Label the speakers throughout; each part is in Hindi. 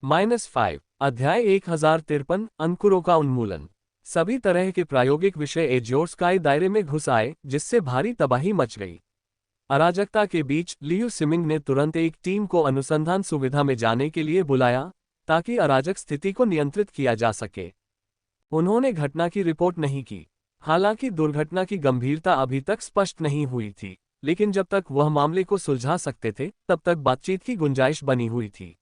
Speaker 1: -5 अध्याय 1053 अंकुरों का उन्मूलन। सभी तरह के प्रायोगिक विषय एज्योर स्काई दायरे में घुस आए, जिससे भारी तबाही मच गई। अराजकता के बीच लियू सिमिंग ने तुरंत एक टीम को अनुसंधान सुविधा में जाने के लिए बुलाया, ताकि अराजक स्थिति को नियंत्रित किया जा सके। उन्होंने घटना की रिपोर्ट नहीं की। हालांकि दुर्घटना की गंभीरता अभी तक स्पष्ट नहीं हुई थी, लेकिन जब तक वह मामले को सुलझा सकते थे, तब तक बातचीत की गुंजाइश बनी हुई थी।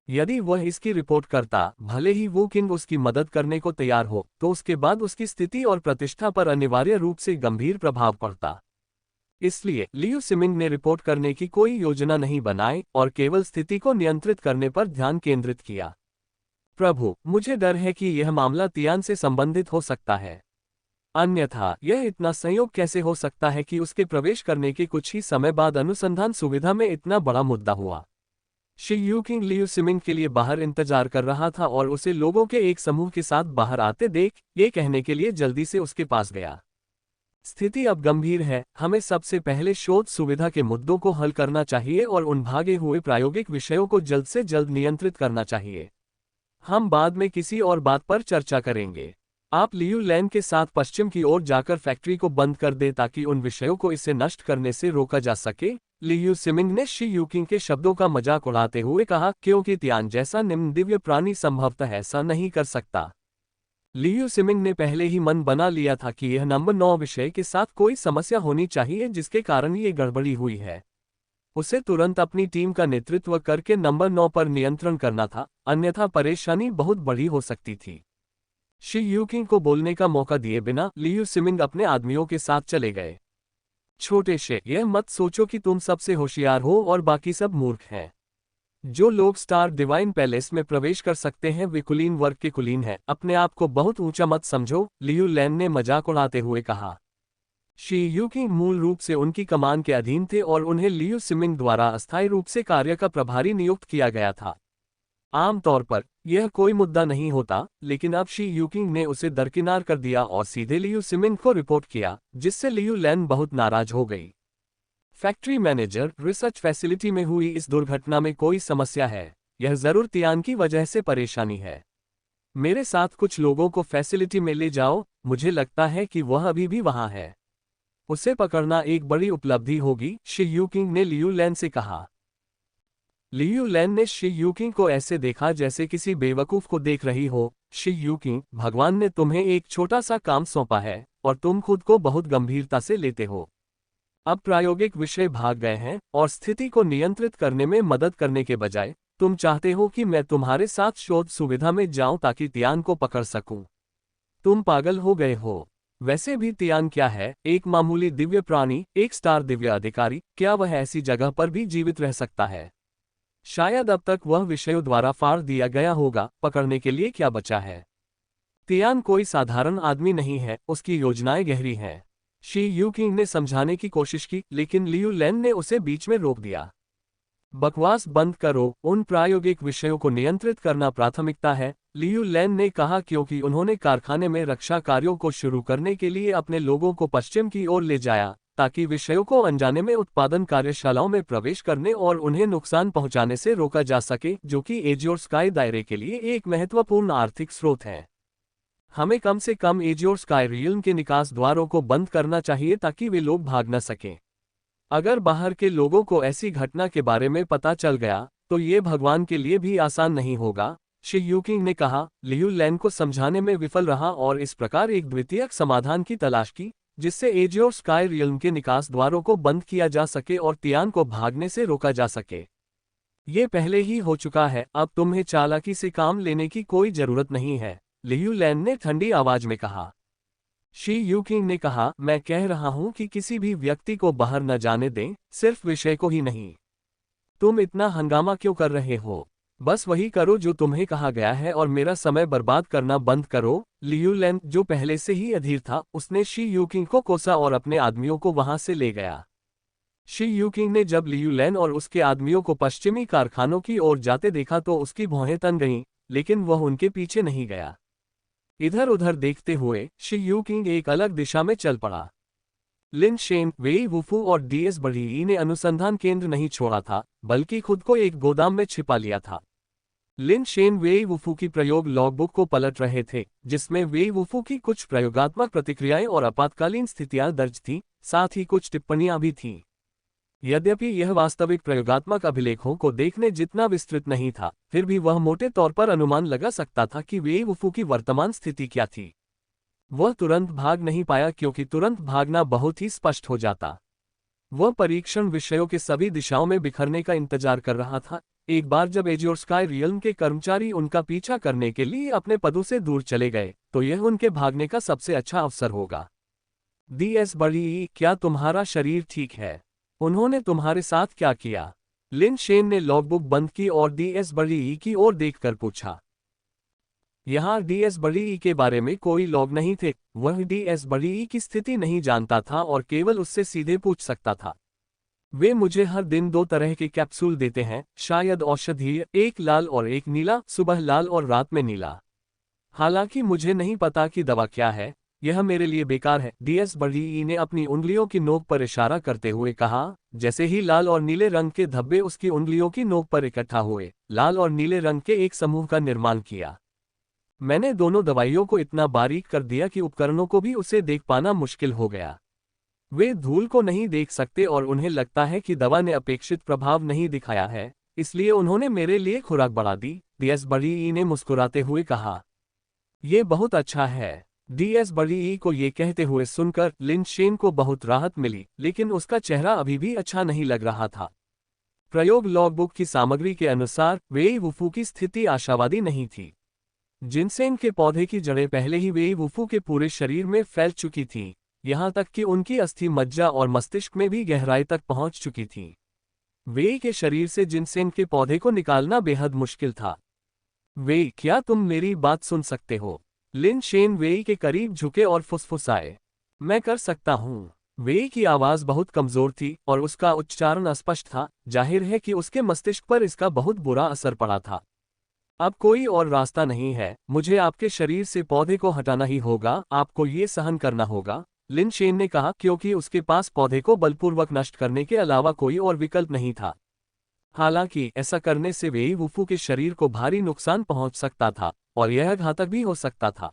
Speaker 1: यदि वह इसकी रिपोर्ट करता, भले ही वो किंग उसकी मदद करने को तैयार हो, तो उसके बाद उसकी स्थिति और प्रतिष्ठा पर अनिवार्य रूप से गंभीर प्रभाव पड़ता। इसलिए लियू सिमिंग ने रिपोर्ट करने की कोई योजना नहीं बनाई और केवल स्थिति को नियंत्रित करने पर ध्यान केंद्रित किया। प्रभु, मुझे डर है कि यह मामला तियान से संबंधित हो सकता है। अन्यथा यह इतना संयोग कैसे हो सकता है कि उसके प्रवेश करने के कुछ ही समय बाद अनुसंधान सुविधा में इतना बड़ा मुद्दा हुआ। शी यूकिंग लियू सिमिंग के लिए बाहर इंतजार कर रहा था और उसे लोगों के एक समूह के साथ बाहर आते देख ये कहने के लिए जल्दी से उसके पास गया। स्थिति अब गंभीर है, हमें सबसे पहले शोध सुविधा के मुद्दों को हल करना चाहिए और उन भागे हुए प्रायोगिक विषयों को जल्द से जल्द नियंत्रित करना चाहिए। हम बाद में किसी और बात पर चर्चा करेंगे। आप लियू लैन के साथ पश्चिम की ओर जाकर फैक्ट्री को बंद कर दें ताकि उन विषयों को इसे नष्ट करने से रोका जा सके। लियू सिमिंग ने शी यूकिंग के शब्दों का मजाक उड़ाते हुए कहा, क्योंकि तियान जैसा निम्न दिव्य प्राणी संभवतः ऐसा नहीं कर सकता। लियू सिमिंग ने पहले ही मन बना लिया था कि यह नंबर 9 विषय के साथ कोई समस्या होनी चाहिए जिसके कारण ये गड़बड़ी हुई है। उसे तुरंत अपनी टीम का नेतृत्व करके नंबर 9 पर नियंत्रण करना था, अन्यथा परेशानी बहुत बड़ी हो सकती थी। शी यूकिंग को बोलने का मौका दिए बिना लियू सिमिंग अपने आदमियों के साथ चले गए। छोटे शे, यह मत सोचो कि तुम सबसे होशियार हो और बाकी सब मूर्ख हैं। जो लोग स्टार डिवाइन पैलेस में प्रवेश कर सकते हैं वे कुलीन वर्ग के कुलीन हैं। अपने आप को बहुत ऊंचा मत समझो, लियू लैन ने मजाक उड़ाते हुए कहा। शी यूकिंग मूल रूप से उनकी कमान के अधीन थे और उन्हें लियू सिमिंग द्वारा अस्थायी रूप से कार्य का प्रभारी नियुक्त किया गया था। आमतौर पर यह कोई मुद्दा नहीं होता, लेकिन अब शी यूकिंग ने उसे दरकिनार कर दिया और सीधे लियू सिमिंग को रिपोर्ट किया, जिससे लियू लैन बहुत नाराज हो गई। फैक्ट्री मैनेजर, रिसर्च फैसिलिटी में हुई इस दुर्घटना में कोई समस्या है। यह जरूर तियान की वजह से परेशानी है। मेरे साथ कुछ लोगों को फैसिलिटी में ले जाओ, मुझे लगता है कि वह अभी भी वहां है। उसे पकड़ना एक बड़ी उपलब्धि होगी, शी यूकिंग ने लियू लैन से कहा। लियू लैन ने शी यूकिंग को ऐसे देखा जैसे किसी बेवकूफ को देख रही हो। शी यूकिंग, भगवान ने तुम्हें एक छोटा सा काम सौंपा है और तुम खुद को बहुत गंभीरता से लेते हो। अब प्रायोगिक विषय भाग गए हैं और स्थिति को नियंत्रित करने में मदद करने के बजाय तुम चाहते हो कि मैं तुम्हारे साथ शोध सुविधा में जाऊं ताकि तियान को पकड़ सकूं। तुम पागल हो गए हो। वैसे भी तियान क्या है, एक मामूली दिव्य प्राणी, एक स्टार दिव्य अधिकारी। क्या वह ऐसी जगह पर भी जीवित रह सकता है? शायद अब तक वह विषयों द्वारा फाड़ दिया गया होगा। पकड़ने के लिए क्या बचा है? तियान कोई साधारण आदमी नहीं है, उसकी योजनाएं गहरी हैं। शी यूकिंग ने समझाने की कोशिश की, लेकिन लियू लैन ने उसे बीच में रोक दिया। बकवास बंद करो, उन प्रायोगिक विषयों को नियंत्रित करना प्राथमिकता है, लियू लैन ने कहा, क्योंकि उन्होंने कारखाने में रक्षा कार्यों को शुरू करने के लिए अपने लोगों को पश्चिम की ओर ले जाया, ताकि विषयों को अनजाने में उत्पादन कार्यशालाओं में प्रवेश करने और उन्हें नुकसान पहुंचाने से रोका जा सके, जो कि एज्योर स्काई दायरे के लिए एक महत्वपूर्ण आर्थिक स्रोत है। हमें कम से कम एज्योर स्काई रियल्म के निकास द्वारों को बंद करना चाहिए ताकि वे लोग भाग न सकें। अगर बाहर के लोगों को ऐसी घटना के बारे में पता चल गया, तो ये भगवान के लिए भी आसान नहीं होगा, शी यूकिंग ने कहा। लियू लैन को समझाने में विफल रहा और इस प्रकार एक द्वितीयक समाधान की तलाश की, जिससे एज्योर स्काई रियल्म के निकास द्वारों को बंद किया जा सके और तियान को भागने से रोका जा सके। ये पहले ही हो चुका है, अब तुम्हें चालाकी से काम लेने की कोई जरूरत नहीं है, लियू लैन ने ठंडी आवाज में कहा। शी यूकिंग ने कहा, मैं कह रहा हूं कि किसी भी व्यक्ति को बाहर न जाने दें, सिर्फ विषय को ही नहीं। तुम इतना हंगामा क्यों कर रहे हो? बस वही करो जो तुम्हें कहा गया है और मेरा समय बर्बाद करना बंद करो। लियू लैन, जो पहले से ही अधीर था, उसने शी यूकिंग को कोसा और अपने आदमियों को वहां से ले गया। शी यूकिंग ने जब लियू लैन और उसके आदमियों को पश्चिमी कारखानों की ओर जाते देखा तो उसकी भौहें तन गईं, लेकिन वह उनके पीछे नहीं गया। इधर उधर देखते हुए शी यूकिंग एक अलग दिशा में चल पड़ा। लिन शेन, वेई वुफू और डीएस बड़ी ने अनुसंधान केंद्र नहीं छोड़ा था, बल्कि खुद को एक गोदाम में छिपा लिया था। लिन शेन वेई वुफू की प्रयोग लॉगबुक को पलट रहे थे, जिसमें वेई वुफू की कुछ प्रयोगात्मक प्रतिक्रियाएं और आपातकालीन स्थितियां दर्ज थीं, साथ ही कुछ टिप्पणियां भी थीं। यद्यपि यह वास्तविक प्रयोगात्मक अभिलेखों को देखने जितना विस्तृत नहीं था, फिर भी वह मोटे तौर पर अनुमान लगा सकता था कि वेई वुफू की वर्तमान स्थिति क्या थी। वह तुरंत भाग नहीं पाया क्योंकि तुरंत भागना बहुत ही स्पष्ट हो जाता। वह परीक्षण विषयों के सभी दिशाओं में बिखरने का इंतजार कर रहा था। एक बार जब एज्योर स्काई रियल्म के कर्मचारी उनका पीछा करने के लिए अपने पदों से दूर चले गए, तो यह उनके भागने का सबसे अच्छा अवसर होगा। DS बड़ी, क्या तुम्हारा शरीर ठीक है? उन्होंने तुम्हारे साथ क्या किया? लिन शेन ने लॉगबुक बंद की और DS बड़ी की ओर देखकर पूछा। यहाँ DS बड़ी के बारे में कोई लॉग नहीं थे, वह DS बड़ी की स्थिति नहीं जानता था और केवल उससे सीधे पूछ सकता था। वे मुझे हर दिन 2 तरह के कैप्सूल देते हैं, शायद औषधीय, एक लाल और एक नीला, सुबह लाल और रात में नीला। हालांकि मुझे नहीं पता कि दवा क्या है, यह मेरे लिए बेकार है। DS बड़ी ने अपनी उंगलियों की नोक पर इशारा करते हुए कहा। जैसे ही लाल और नीले रंग के धब्बे उसकी उंगलियों की नोक पर इकट्ठा हुए, लाल और नीले रंग के एक समूह का निर्माण किया। मैंने दोनों दवाइयों को इतना बारीक कर दिया कि उपकरणों को भी उसे देख पाना मुश्किल हो गया। वे धूल को नहीं देख सकते और उन्हें लगता है कि दवा ने अपेक्षित प्रभाव नहीं दिखाया है, इसलिए उन्होंने मेरे लिए खुराक बढ़ा दी। DS बड़ी ने मुस्कुराते हुए कहा। यह बहुत अच्छा है। DS बड़ी को ये कहते हुए सुनकर लिन शेन को बहुत राहत मिली, लेकिन उसका चेहरा अभी भी अच्छा नहीं लग रहा था। प्रयोग लॉगबुक की सामग्री के अनुसार वेई वुफू की स्थिति आशावादी नहीं थी। जिनसेन के पौधे की जड़ें पहले ही वेई वुफू के पूरे शरीर में फैल चुकी थीं, यहाँ तक कि उनकी अस्थि मज्जा और मस्तिष्क में भी गहराई तक पहुंच चुकी थीं। वेई के शरीर से जिनसेन के पौधे को निकालना बेहद मुश्किल था। वेई, क्या तुम मेरी बात सुन सकते हो? लिन शेन वेई के करीब झुके और फुसफुसाए। मैं कर सकता हूँ। वेई की आवाज बहुत कमजोर थी और उसका उच्चारण अस्पष्ट था। जाहिर है कि उसके मस्तिष्क पर इसका बहुत बुरा असर पड़ा था। अब कोई और रास्ता नहीं है, मुझे आपके शरीर से पौधे को हटाना ही होगा, आपको ये सहन करना होगा, लिन शेन ने कहा, क्योंकि उसके पास पौधे को बलपूर्वक नष्ट करने के अलावा कोई और विकल्प नहीं था। हालांकि ऐसा करने से वेई वुफू के शरीर को भारी नुकसान पहुंच सकता था और यह घातक भी हो सकता था।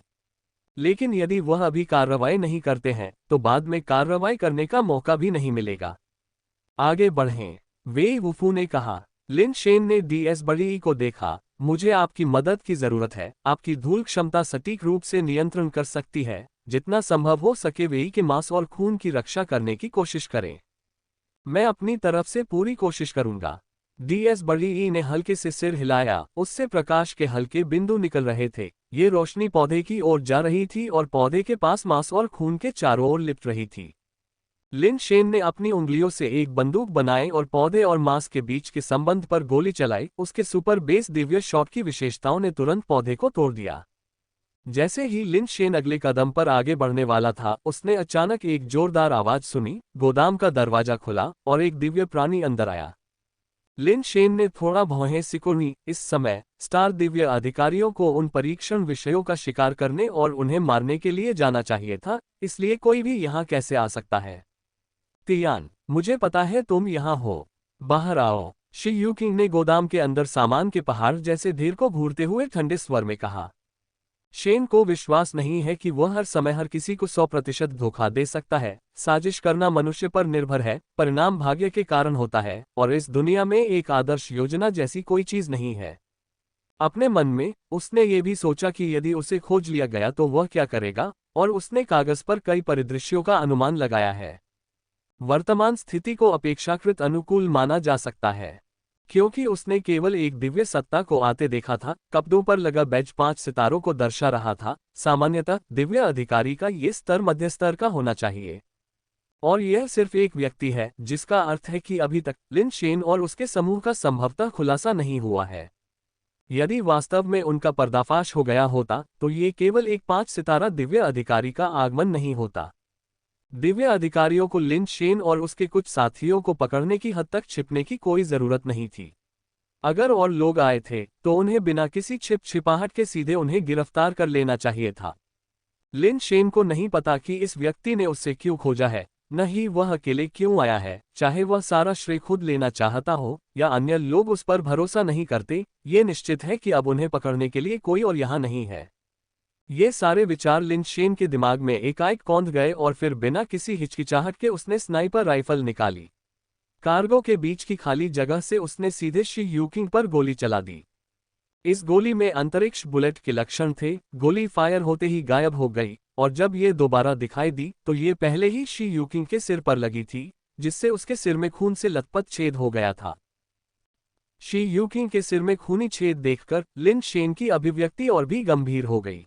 Speaker 1: लेकिन यदि वह अभी कार्रवाई नहीं करते हैं, तो बाद में कार्रवाई करने का मौका भी नहीं मिलेगा। आगे बढ़ें, वेई वुफू ने कहा। लिन शेन ने DS बड़ी को देखा। मुझे आपकी मदद की जरूरत है। आपकी धूल क्षमता सटीक रूप से नियंत्रण कर सकती है। जितना संभव हो सके वेई के मांस और खून की रक्षा करने की कोशिश करें। मैं अपनी तरफ से पूरी कोशिश करूंगा। DS बड़ी ने हल्के से सिर हिलाया। उससे प्रकाश के हल्के बिंदु निकल रहे थे। ये रोशनी पौधे की ओर जा रही थी और पौधे के पास मांस और खून के चारों ओर लिपट रही थी। लिन शेन ने अपनी उंगलियों से एक बंदूक बनाई और पौधे और मांस के बीच के संबंध पर गोली चलाई। उसके सुपर बेस दिव्य शॉट की विशेषताओं ने तुरंत पौधे को तोड़ दिया। जैसे ही लिन शेन अगले कदम पर आगे बढ़ने वाला था, उसने अचानक एक जोरदार आवाज सुनी। गोदाम का दरवाजा खुला और एक दिव्य प्राणी अंदर आया। लिन शेन ने थोड़ा भौहें सिकुड़ी। इस समय स्टार दिव्य अधिकारियों को उन परीक्षण विषयों का शिकार करने और उन्हें मारने के लिए जाना चाहिए था, इसलिए कोई भी यहाँ कैसे आ सकता है? तियान, मुझे पता है तुम यहाँ हो। बाहर आओ, शी यूकिंग ने गोदाम के अंदर सामान के पहाड़ जैसे ढेर को घूरते हुए ठंडे स्वर में कहा। शेन को विश्वास नहीं है कि वह हर समय हर किसी को 100% धोखा दे सकता है। साजिश करना मनुष्य पर निर्भर है, परिणाम भाग्य के कारण होता है, और इस दुनिया में एक आदर्श योजना जैसी कोई चीज नहीं है। अपने मन में उसने ये भी सोचा कि यदि उसे खोज लिया गया तो वह क्या करेगा, और उसने कागज पर कई परिदृश्यों का अनुमान लगाया है। वर्तमान स्थिति को अपेक्षाकृत अनुकूल माना जा सकता है, क्योंकि उसने केवल एक दिव्य सत्ता को आते देखा था। कपड़ों पर लगा बैज 5 सितारों को दर्शा रहा था। सामान्यतः दिव्य अधिकारी का ये स्तर मध्य स्तर का होना चाहिए, और यह सिर्फ एक व्यक्ति है, जिसका अर्थ है कि अभी तक लिन शेन और उसके समूह का संभवतः खुलासा नहीं हुआ है। यदि वास्तव में उनका पर्दाफाश हो गया होता, तो ये केवल एक 5 सितारा दिव्य अधिकारी का आगमन नहीं होता। दिव्य अधिकारियों को लिन शेन और उसके कुछ साथियों को पकड़ने की हद तक छिपने की कोई जरूरत नहीं थी। अगर और लोग आए थे, तो उन्हें बिना किसी छिपाहट के सीधे उन्हें गिरफ्तार कर लेना चाहिए था। लिन शेन को नहीं पता कि इस व्यक्ति ने उससे क्यों खोजा है, न ही वह अकेले क्यों आया है, चाहे वह सारा श्रेय खुद लेना चाहता हो या अन्य लोग उस पर भरोसा नहीं करते, ये निश्चित है कि अब उन्हें पकड़ने के लिए कोई और यहाँ नहीं है। ये सारे विचार लिन शेन के दिमाग में एकाएक कौंध गए और फिर बिना किसी हिचकिचाहट के उसने स्नाइपर राइफल निकाली। कार्गो के बीच की खाली जगह से उसने सीधे शी यूकिंग पर गोली चला दी। इस गोली में अंतरिक्ष बुलेट के लक्षण थे। गोली फायर होते ही गायब हो गई और जब ये दोबारा दिखाई दी तो ये पहले ही शी यूकिंग के सिर पर लगी थी, जिससे उसके सिर में खून से लथपथ छेद हो गया था। शी यूकिंग के सिर में खूनी छेद देखकर लिन शेन की अभिव्यक्ति और भी गंभीर हो गई।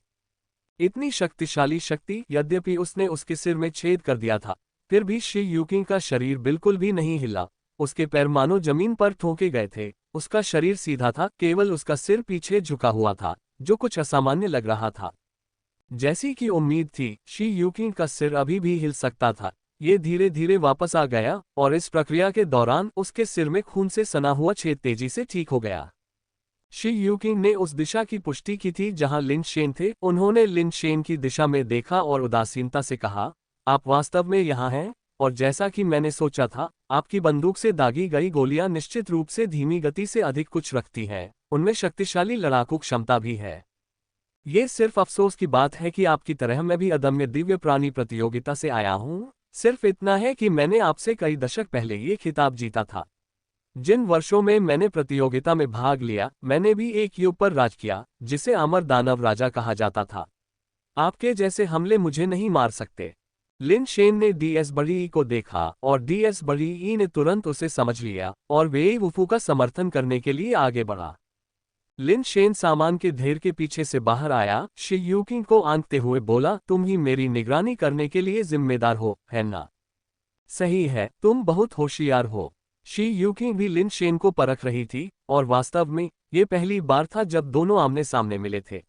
Speaker 1: इतनी शक्तिशाली शक्ति, यद्यपि उसने उसके सिर में छेद कर दिया था, फिर भी शी यूकिंग का शरीर बिल्कुल भी नहीं हिला। उसके पैर मानो जमीन पर ठोके गए थे। उसका शरीर सीधा था, केवल उसका सिर पीछे झुका हुआ था, जो कुछ असामान्य लग रहा था। जैसी कि उम्मीद थी, शी यूकिंग का सिर अभी भी हिल सकता था। ये धीरे धीरे वापस आ गया और इस प्रक्रिया के दौरान उसके सिर में खून से सना हुआ छेद तेजी से ठीक हो गया। शी यूकिंग ने उस दिशा की पुष्टि की थी जहां लिन शेन थे। उन्होंने लिन शेन की दिशा में देखा और उदासीनता से कहा, आप वास्तव में यहाँ हैं? और जैसा कि मैंने सोचा था, आपकी बंदूक से दागी गई गोलियां निश्चित रूप से धीमी गति से अधिक कुछ रखती हैं, उनमें शक्तिशाली लड़ाकू क्षमता भी है। ये सिर्फ अफसोस की बात है कि आपकी तरह मैं भी अदम्य दिव्य प्राणी प्रतियोगिता से आया हूँ। सिर्फ इतना है कि मैंने आपसे कई दशक पहले ये खिताब जीता था। जिन वर्षों में मैंने प्रतियोगिता में भाग लिया, मैंने भी एक युग पर राज किया जिसे अमर दानव राजा कहा जाता था। आपके जैसे हमले मुझे नहीं मार सकते। लिन शेन ने डीएस बड़ी को देखा और डीएस बड़ी ने तुरंत उसे समझ लिया और वे वुफू का समर्थन करने के लिए आगे बढ़ा। लिन शेन सामान के ढेर के पीछे से बाहर आया, शी यूकिंग को आंकते हुए बोला, तुम ही मेरी निगरानी करने के लिए जिम्मेदार हो, है ना? सही है, तुम बहुत होशियार हो। शी यूकिंग भी लिन शेन को परख रही थी और वास्तव में ये पहली बार था जब दोनों आमने सामने मिले थे।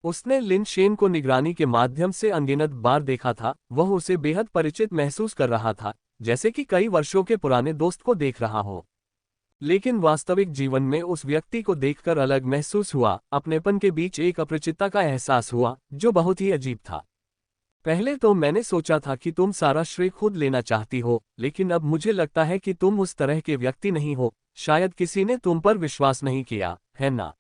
Speaker 1: उसने लिन शेन को निगरानी के माध्यम से अनगिनत बार देखा था। वह उसे बेहद परिचित महसूस कर रहा था, जैसे कि कई वर्षों के पुराने दोस्त को देख रहा हो। लेकिन वास्तविक जीवन में उस व्यक्ति को देखकर अलग महसूस हुआ। अपनेपन के बीच एक अपरिचितता का एहसास हुआ जो बहुत ही अजीब था। पहले तो मैंने सोचा था कि तुम सारा श्रेय खुद लेना चाहती हो, लेकिन अब मुझे लगता है कि तुम उस तरह के व्यक्ति नहीं हो। शायद किसी ने तुम पर विश्वास नहीं किया, है ना?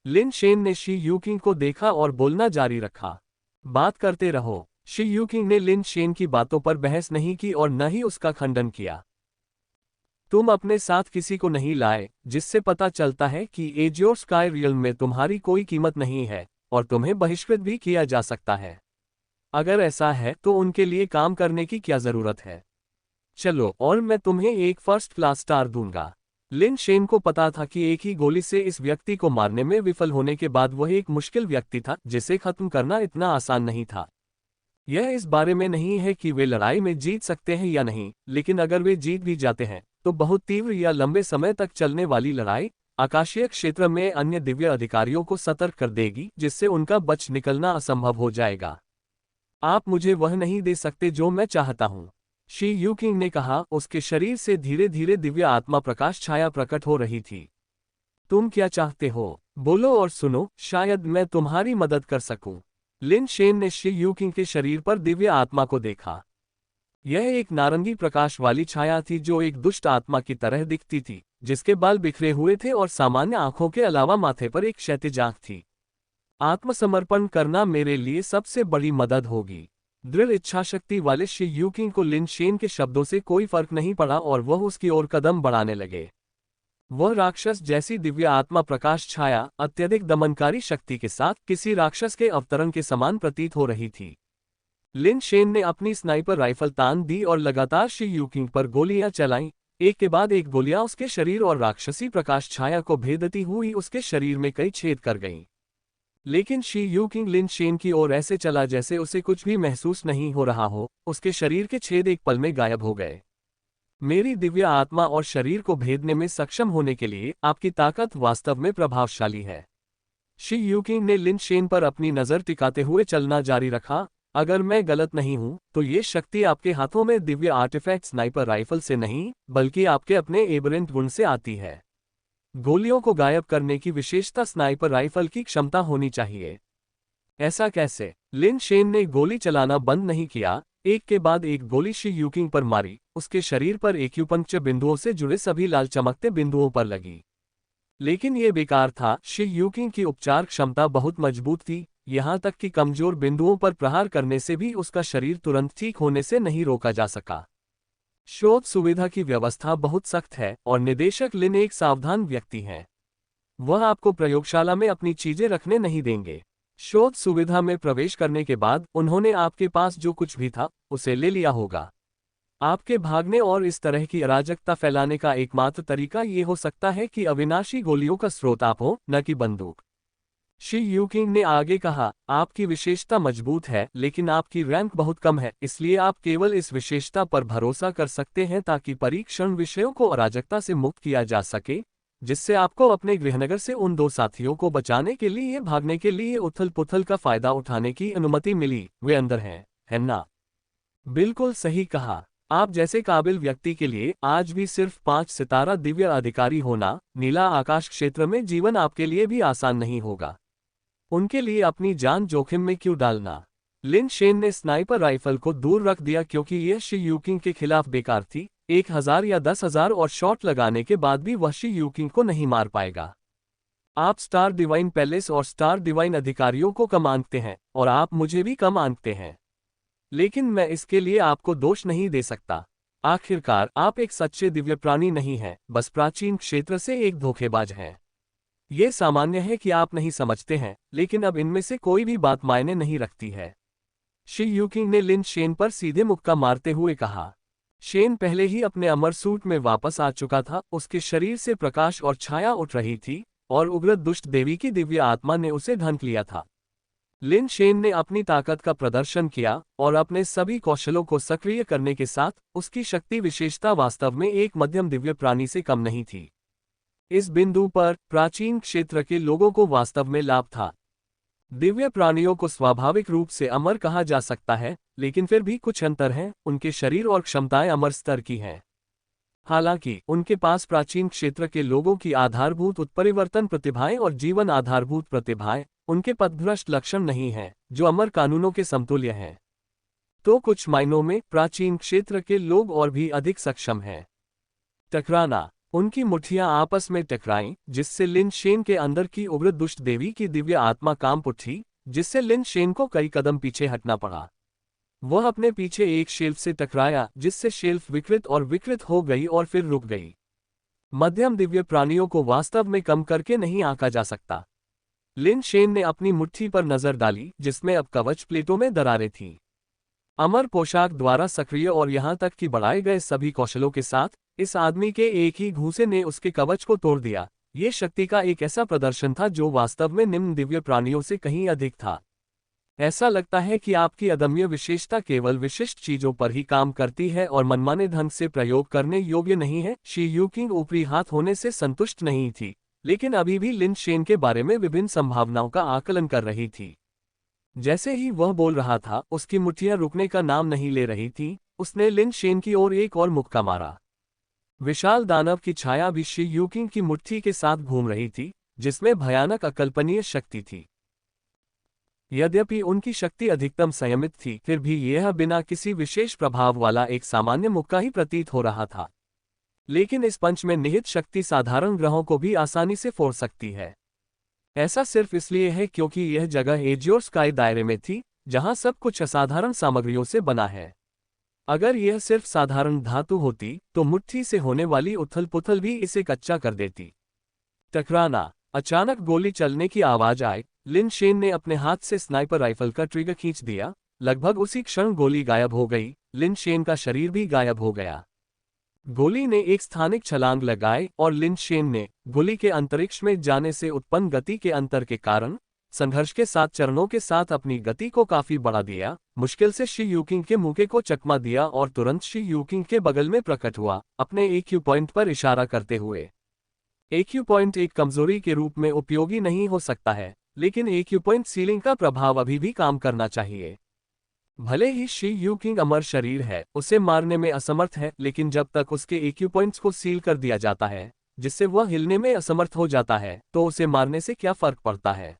Speaker 1: लिन शेन ने शी यूकिंग को देखा और बोलना जारी रखा, बात करते रहो। शी यूकिंग ने लिन शेन की बातों पर बहस नहीं की और न ही उसका खंडन किया। तुम अपने साथ किसी को नहीं लाए जिससे पता चलता है कि एज्योर स्काई रियल में तुम्हारी कोई कीमत नहीं है और तुम्हें बहिष्कृत भी किया जा सकता है। अगर ऐसा है तो उनके लिए काम करने की क्या जरूरत है? चलो, और मैं तुम्हें एक फर्स्ट क्लास स्टार दूंगा। लिन शेन को पता था कि एक ही गोली से इस व्यक्ति को मारने में विफल होने के बाद वह एक मुश्किल व्यक्ति था जिसे खत्म करना इतना आसान नहीं था। यह इस बारे में नहीं है कि वे लड़ाई में जीत सकते हैं या नहीं, लेकिन अगर वे जीत भी जाते हैं तो बहुत तीव्र या लंबे समय तक चलने वाली लड़ाई आकाशीय क्षेत्र में अन्य दिव्य अधिकारियों को सतर्क कर देगी, जिससे उनका बच निकलना असंभव हो जाएगा। आप मुझे वह नहीं दे सकते जो मैं चाहता हूँ, शी यूकिंग ने कहा। उसके शरीर से धीरे धीरे दिव्य आत्मा प्रकाश छाया प्रकट हो रही थी। तुम क्या चाहते हो? बोलो और सुनो, शायद मैं तुम्हारी मदद कर सकूं। लिन शेन ने शी यूकिंग के शरीर पर दिव्य आत्मा को देखा। यह एक नारंगी प्रकाश वाली छाया थी जो एक दुष्ट आत्मा की तरह दिखती थी, जिसके बाल बिखरे हुए थे और सामान्य आंखों के अलावा माथे पर एक क्षैतिज आंख थी। आत्मसमर्पण करना मेरे लिए सबसे बड़ी मदद होगी। दृढ़ इच्छाशक्ति वाले शी यूकिंग को लिन शेन के शब्दों से कोई फर्क नहीं पड़ा और वह उसकी ओर कदम बढ़ाने लगे। वह राक्षस जैसी दिव्य आत्मा प्रकाश छाया अत्यधिक दमनकारी शक्ति के साथ किसी राक्षस के अवतरण के समान प्रतीत हो रही थी। लिन शेन ने अपनी स्नाइपर राइफल तान दी और लगातार शी यूकिंग पर गोलियां चलाईं। एक के बाद एक गोलियां उसके शरीर और राक्षसी प्रकाश छाया को भेदती हुई उसके शरीर में कई छेद कर गईं। लेकिन शी यूकिंग लिन शेन की ओर ऐसे चला जैसे उसे कुछ भी महसूस नहीं हो रहा हो। उसके शरीर के छेद एक पल में गायब हो गए। मेरी दिव्य आत्मा और शरीर को भेदने में सक्षम होने के लिए आपकी ताकत वास्तव में प्रभावशाली है। शी यूकिंग ने लिन शेन पर अपनी नजर टिकाते हुए चलना जारी रखा। अगर मैं गलत नहीं हूं तो ये शक्ति आपके हाथों में दिव्य आर्टिफैक्ट स्नाइपर राइफल से नहीं, बल्कि आपके अपने एबरेंट गुण से आती है। गोलियों को गायब करने की विशेषता स्नाइपर राइफल की क्षमता होनी चाहिए। ऐसा कैसे? लिन शेन ने गोली चलाना बंद नहीं किया, एक के बाद एक गोली शी यूकिंग पर मारी, उसके शरीर पर एक्यूपंक्चर बिंदुओं से जुड़े सभी लाल चमकते बिंदुओं पर लगी। लेकिन यह बेकार था, शी यूकिंग की उपचार क्षमता बहुत मजबूत थी, यहां तक कि कमजोर बिंदुओं पर प्रहार करने से भी उसका शरीर तुरंत ठीक होने से नहीं रोका जा सका। शोध सुविधा की व्यवस्था बहुत सख्त है और निदेशक लिन एक सावधान व्यक्ति हैं। वह आपको प्रयोगशाला में अपनी चीजें रखने नहीं देंगे। शोध सुविधा में प्रवेश करने के बाद उन्होंने आपके पास जो कुछ भी था उसे ले लिया होगा। आपके भागने और इस तरह की अराजकता फैलाने का एकमात्र तरीका ये हो सकता है कि अविनाशी गोलियों का स्रोत आप हो, न कि बंदूक। शी यूकिंग ने आगे कहा, आपकी विशेषता मजबूत है लेकिन आपकी रैंक बहुत कम है, इसलिए आप केवल इस विशेषता पर भरोसा कर सकते हैं ताकि परीक्षण विषयों को अराजकता से मुक्त किया जा सके, जिससे आपको अपने गृहनगर से उन 2 साथियों को बचाने के लिए भागने के लिए उथल पुथल का फायदा उठाने की अनुमति मिली। वे अंदर हैं, है ना? बिल्कुल सही कहा। आप जैसे काबिल व्यक्ति के लिए आज भी सिर्फ 5 सितारा दिव्य अधिकारी होना, नीला आकाश क्षेत्र में जीवन आपके लिए भी आसान नहीं होगा। उनके लिए अपनी जान जोखिम में क्यों डालना? लिन शेन ने स्नाइपर राइफल को दूर रख दिया क्योंकि यह शी यूकिंग के खिलाफ बेकार थी। 1000 या 10,000 और शॉट लगाने के बाद भी वह शी यूकिंग को नहीं मार पाएगा। आप स्टार डिवाइन पैलेस और स्टार डिवाइन अधिकारियों को कम आंकते हैं और आप मुझे भी कम आंकते हैं, लेकिन मैं इसके लिए आपको दोष नहीं दे सकता। आखिरकार आप एक सच्चे दिव्य प्राणी नहीं हैं, बस प्राचीन क्षेत्र से एक धोखेबाज हैं। ये सामान्य है कि आप नहीं समझते हैं, लेकिन अब इनमें से कोई भी बात मायने नहीं रखती है। शी यूकिंग ने लिन शेन पर सीधे मुक्का मारते हुए कहा। शेन पहले ही अपने अमर सूट में वापस आ चुका था, उसके शरीर से प्रकाश और छाया उठ रही थी और उग्र दुष्ट देवी की दिव्य आत्मा ने उसे ढंक लिया था। लिन शेन ने अपनी ताकत का प्रदर्शन किया और अपने सभी कौशलों को सक्रिय करने के साथ उसकी शक्ति विशेषता वास्तव में एक मध्यम दिव्य प्राणी से कम नहीं थी। इस बिंदु पर प्राचीन क्षेत्र के लोगों को वास्तव में लाभ था। दिव्य प्राणियों को स्वाभाविक रूप से अमर कहा जा सकता है, लेकिन फिर भी कुछ अंतर हैं, उनके शरीर और क्षमताएं अमर स्तर की हैं। हालांकि उनके पास प्राचीन क्षेत्र के लोगों की आधारभूत उत्परिवर्तन प्रतिभाएं और जीवन आधारभूत प्रतिभाएं, उनके पथभ्रष्ट लक्षण नहीं हैं, जो अमर कानूनों के समतुल्य हैं। तो कुछ मायनों में प्राचीन क्षेत्र के लोग और भी अधिक सक्षम हैं। टकराना। उनकी मुट्ठियां आपस में टकराईं, जिससे लिन शेन के अंदर की उग्र दुष्ट देवी की दिव्य आत्मा कांप उठी, जिससे लिन शेन को कई कदम पीछे हटना पड़ा। वह अपने पीछे एक शेल्फ से टकराया, जिससे शेल्फ विकृत और विकृत हो गई और फिर रुक गई। मध्यम दिव्य प्राणियों को वास्तव में कम करके नहीं आंका जा सकता। लिन शेन ने अपनी मुट्ठी पर नजर डाली, जिसमें अब कवच प्लेटों में दरारें थीं। अमर पोशाक द्वारा सक्रिय और यहां तक कि बढ़ाए गए सभी कौशलों के साथ, इस आदमी के एक ही घूंसे ने उसके कवच को तोड़ दिया। ये शक्ति का एक ऐसा प्रदर्शन था जो वास्तव में निम्न दिव्य प्राणियों से कहीं अधिक था। ऐसा लगता है कि आपकी अदम्य विशेषता केवल विशिष्ट चीजों पर ही काम करती है और मनमाने ढंग से प्रयोग करने योग्य नहीं है। शी यूकिंग ऊपरी हाथ होने से संतुष्ट नहीं थी, लेकिन अभी भी लिन शेन के बारे में विभिन्न संभावनाओं का आकलन कर रही थी। जैसे ही वह बोल रहा था, उसकी मुट्ठियां रुकने का नाम नहीं ले रही थीं। उसने लिन शेन की ओर एक और मुक्का मारा। विशाल दानव की छाया भी शी यूकिंग की मुट्ठी के साथ घूम रही थी, जिसमें भयानक अकल्पनीय शक्ति थी। यद्यपि उनकी शक्ति अधिकतम संयमित थी, फिर भी यह बिना किसी विशेष प्रभाव वाला एक सामान्य मुक्का ही प्रतीत हो रहा था। लेकिन इस पंच में निहित शक्ति साधारण ग्रहों को भी आसानी से फोड़ सकती है। ऐसा सिर्फ इसलिए है क्योंकि यह जगह एजियोर स्काई दायरे में थी, जहां सब कुछ असाधारण सामग्रियों से बना है। अगर यह सिर्फ साधारण धातु होती, तो मुट्ठी से होने वाली उथल पुथल भी इसे कच्चा कर देती। टकराना। अचानक गोली चलने की आवाज आई। लिन शेन ने अपने हाथ से स्नाइपर राइफल का ट्रिगर खींच दिया। लगभग उसी क्षण गोली गायब हो गई। लिन शेन का शरीर भी गायब हो गया। गोली ने एक स्थानिक छलांग लगाई और लिन शेन ने गोली के अंतरिक्ष में जाने से उत्पन्न गति के अंतर के कारण संघर्ष के 7 चरणों के साथ अपनी गति को काफी बढ़ा दिया। मुश्किल से शी यूकिंग के मुके को चकमा दिया और तुरंत शी यूकिंग के बगल में प्रकट हुआ, अपने EQ पॉइंट पर इशारा करते हुए। EQ पॉइंट एक कमजोरी के रूप में उपयोगी नहीं हो सकता है, लेकिन EQ पॉइंट सीलिंग का प्रभाव अभी भी काम करना चाहिए। भले ही शी यूकिंग अमर शरीर है, उसे मारने में असमर्थ है, लेकिन जब तक उसके EQ पॉइंट्स को सील कर दिया जाता है, जिससे वह हिलने में असमर्थ हो जाता है, तो उसे मारने से क्या फर्क पड़ता है।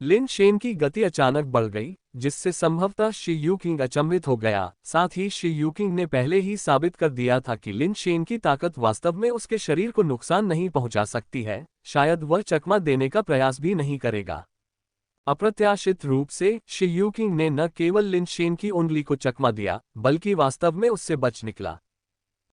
Speaker 1: लिन शेन की गति अचानक बढ़ गई, जिससे संभवतः शी यूकिंग अचंभित हो गया। साथ ही शी यूकिंग ने पहले ही साबित कर दिया था कि लिन शेन की ताकत वास्तव में उसके शरीर को नुकसान नहीं पहुंचा सकती है, शायद वह चकमा देने का प्रयास भी नहीं करेगा। अप्रत्याशित रूप से शी यूकिंग ने न केवल लिन शेन की उंगली को चकमा दिया, बल्कि वास्तव में उससे बच निकला।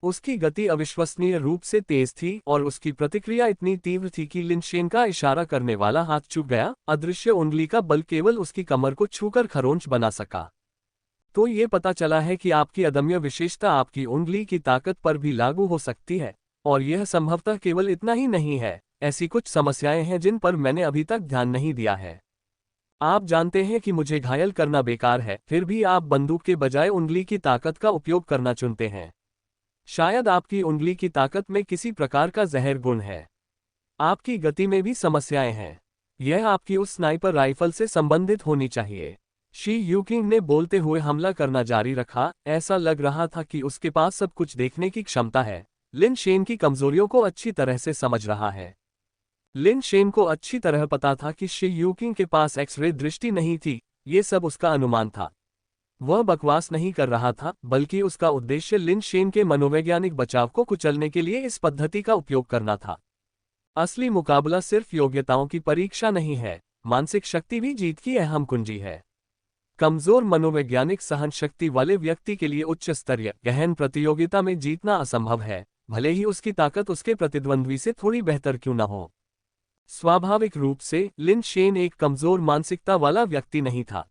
Speaker 1: उसकी गति अविश्वसनीय रूप से तेज थी और उसकी प्रतिक्रिया इतनी तीव्र थी कि लिन शेन का इशारा करने वाला हाथ चूक गया। अदृश्य उंगली का बल केवल उसकी कमर को छूकर खरोंच बना सका। तो ये पता चला है कि आपकी अदम्य विशेषता आपकी उंगली की ताकत पर भी लागू हो सकती है। और यह संभवतः केवल इतना ही नहीं है, ऐसी कुछ समस्याएं हैं जिन पर मैंने अभी तक ध्यान नहीं दिया है। आप जानते हैं कि मुझे घायल करना बेकार है, फिर भी आप बंदूक के बजाय उंगली की ताकत का उपयोग करना चुनते हैं। शायद आपकी उंगली की ताकत में किसी प्रकार का जहर गुण है। आपकी गति में भी समस्याएं हैं। यह आपकी उस स्नाइपर राइफल से संबंधित होनी चाहिए। शी यूकिंग ने बोलते हुए हमला करना जारी रखा। ऐसा लग रहा था कि उसके पास सब कुछ देखने की क्षमता है। लिन शेन की कमजोरियों को अच्छी तरह से समझ रहा है। लिन शेन को अच्छी तरह पता था कि शी यूकिंग के पास एक्स-रे दृष्टि नहीं थी। ये सब उसका अनुमान था। वह बकवास नहीं कर रहा था, बल्कि उसका उद्देश्य लिन शेन के मनोवैज्ञानिक बचाव को कुचलने के लिए इस पद्धति का उपयोग करना था। असली मुकाबला सिर्फ योग्यताओं की परीक्षा नहीं है, मानसिक शक्ति भी जीत की अहम कुंजी है। कमजोर मनोवैज्ञानिक सहन शक्ति वाले व्यक्ति के लिए उच्च स्तरीय गहन प्रतियोगिता में जीतना असंभव है, भले ही उसकी ताकत उसके प्रतिद्वंद्वी से थोड़ी बेहतर क्यों न हो। स्वाभाविक रूप से लिन शेन एक कमजोर मानसिकता वाला व्यक्ति नहीं था।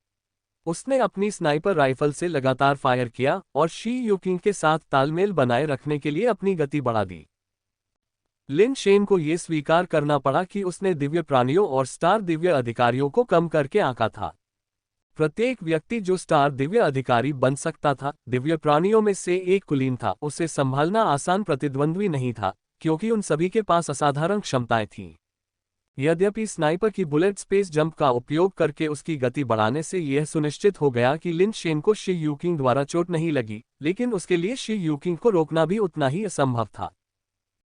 Speaker 1: उसने अपनी स्नाइपर राइफल से लगातार फायर किया और शी यूकिंग के साथ तालमेल बनाए रखने के लिए अपनी गति बढ़ा दी। लिन शेन को यह स्वीकार करना पड़ा कि उसने दिव्य प्राणियों और स्टार दिव्य अधिकारियों को कम करके आंका था। प्रत्येक व्यक्ति जो स्टार दिव्य अधिकारी बन सकता था, दिव्य प्राणियों में से एक कुलीन था। उसे संभालना आसान प्रतिद्वंद्वी नहीं था, क्योंकि उन सभी के पास असाधारण क्षमताएं थीं। यद्यपि स्नाइपर की बुलेट स्पेस जंप का उपयोग करके उसकी गति बढ़ाने से यह सुनिश्चित हो गया कि लिन शेन को शी यूकिंग द्वारा चोट नहीं लगी, लेकिन उसके लिए शी यूकिंग को रोकना भी उतना ही असंभव था।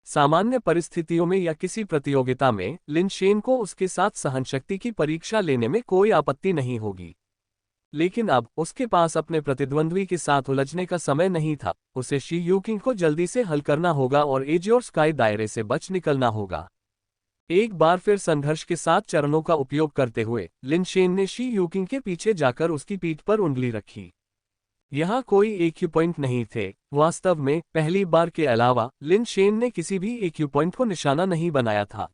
Speaker 1: सामान्य परिस्थितियों में या किसी प्रतियोगिता में लिन शेन को उसके साथ सहनशक्ति की परीक्षा लेने में कोई आपत्ति नहीं होगी। लेकिन अब उसके पास अपने प्रतिद्वंद्वी के साथ उलझने का समय नहीं था। उसे शी यूकिंग को जल्दी से हल करना होगा और एज्योर स्काई दायरे से बच निकलना होगा। एक बार फिर संघर्ष के 7 चरणों का उपयोग करते हुए लिन शेन ने शी यूकिंग के पीछे जाकर उसकी पीठ पर उंगली रखी। यहाँ कोई EQ पॉइंट नहीं थे। वास्तव में पहली बार के अलावा लिन शेन ने किसी भी EQ पॉइंट को निशाना नहीं बनाया था,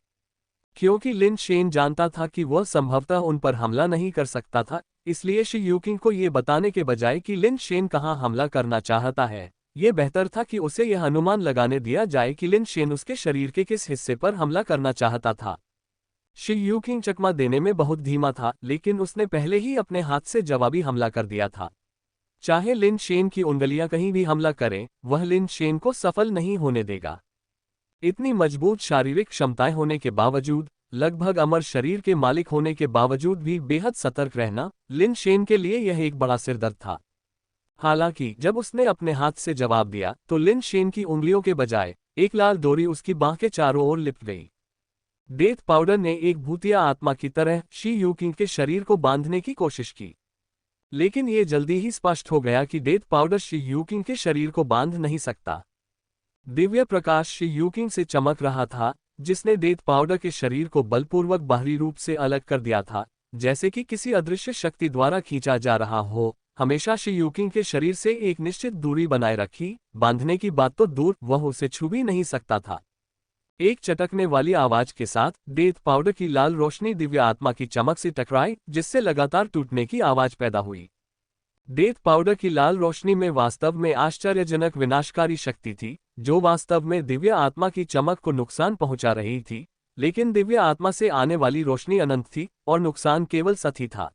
Speaker 1: क्योंकि लिन शेन जानता था कि वह संभवतः उन पर हमला नहीं कर सकता था। इसलिए शी यूकिंग को ये बताने के बजाय कि लिन शेन कहाँ हमला करना चाहता है, ये बेहतर था कि उसे यह अनुमान लगाने दिया जाए कि लिन शेन उसके शरीर के किस हिस्से पर हमला करना चाहता था। शी यूकिंग चकमा देने में बहुत धीमा था, लेकिन उसने पहले ही अपने हाथ से जवाबी हमला कर दिया था। चाहे लिन शेन की उंगलियां कहीं भी हमला करें, वह लिन शेन को सफल नहीं होने देगा। इतनी मजबूत शारीरिक क्षमताएं होने के बावजूद, लगभग अमर शरीर के मालिक होने के बावजूद भी बेहद सतर्क रहना लिन शेन के लिए यह एक बड़ा सिरदर्द था। हालांकि जब उसने अपने हाथ से जवाब दिया तो लिन शेन की उंगलियों के बजाय एक लाल डोरी उसकी बांह के चारों ओर लिपट गई। डेथ पाउडर ने एक भूतिया आत्मा की तरह शी यूकिंग के शरीर को बांधने की कोशिश की, लेकिन ये जल्दी ही स्पष्ट हो गया कि डेथ पाउडर शी यूकिंग के शरीर को बांध नहीं सकता। दिव्य प्रकाश शी यूकिंग से चमक रहा था, जिसने डेथ पाउडर के शरीर को बलपूर्वक बाहरी रूप से अलग कर दिया था, जैसे कि किसी अदृश्य शक्ति द्वारा खींचा जा रहा हो। हमेशा शी यूकिंग के शरीर से एक निश्चित दूरी बनाए रखी, बांधने की बात तो दूर, वह उसे छू भी नहीं सकता था। एक चटकने वाली आवाज के साथ डेथ पाउडर की लाल रोशनी दिव्य आत्मा की चमक से टकराई, जिससे लगातार टूटने की आवाज पैदा हुई। डेथ पाउडर की लाल रोशनी में वास्तव में आश्चर्यजनक विनाशकारी शक्ति थी, जो वास्तव में दिव्य आत्मा की चमक को नुकसान पहुंचा रही थी। लेकिन दिव्य आत्मा से आने वाली रोशनी अनंत थी और नुकसान केवल सतही था।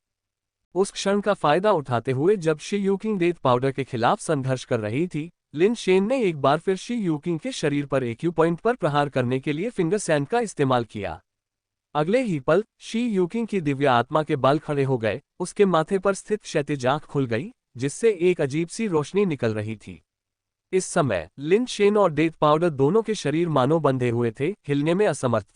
Speaker 1: उस क्षण का फायदा उठाते हुए जब शी यूकिंग डेथ पाउडर के खिलाफ संघर्ष कर रही थी, लिन शेन ने एक बार फिर शी यूकिंग के शरीर पर EQ पॉइंट पर प्रहार करने के लिए फिंगर सैंड का इस्तेमाल किया। अगले ही पल शी यूकिंग की दिव्य आत्मा के बाल खड़े हो गए, उसके माथे पर स्थित क्षैतिज आंख खुल गई, जिससे एक अजीब सी रोशनी निकल रही थी। इस समय लिन शेन और डेथ पाउडर दोनों के शरीर मानो बंधे हुए थे, हिलने में असमर्थ थे।